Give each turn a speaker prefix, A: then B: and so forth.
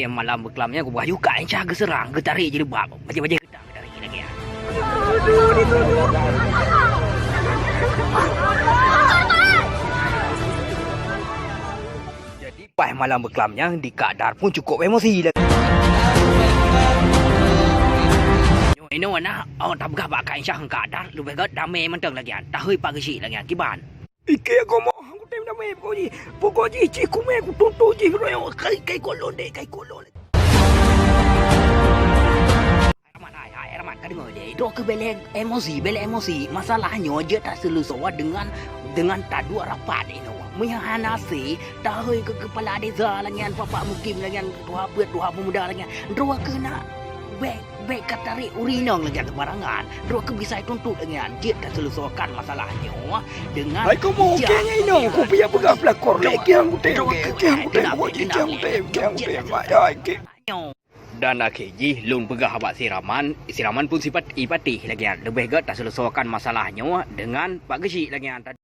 A: malam berkelamnya aku buah juga encah ke serang ke tarik je lebab. Baca-baca gedang ke tarik lagi ya.
B: Aduh, dituduh.
A: Jadi pas malam berkelamnya di kadar pun cukup emosi lagi. Ini mana orang tak bergabak kat encah kadar lebih kat damai mentang lagi an. Tahui pak kecil lagi an kiban.
B: Ike aku mau aku tem damai pokoknya cik kumai aku tuntut je royo kai kolon dek kai kolon.
A: Rahmat kan dengar dia. Dok ke beleng emosi. Masalahnya dia tak selesai dengan tak dua rapat ini. Menghanasi tahui ke kepala desa langian papa mukim langian tuha pemuda langian. Dua kena baik tarik urinong lagi barangan. Dua ke bisa tuntut dengan dia tak selesaikan masalahnya dengan
B: Aku mau kenya ini aku punya pegang pelakor lagi yang aku tem.
A: Dan akhirnya lun pegah abak siraman pun sifat ipatih lagi lebih tak selesaikan masalahnya dengan pak kecil lagi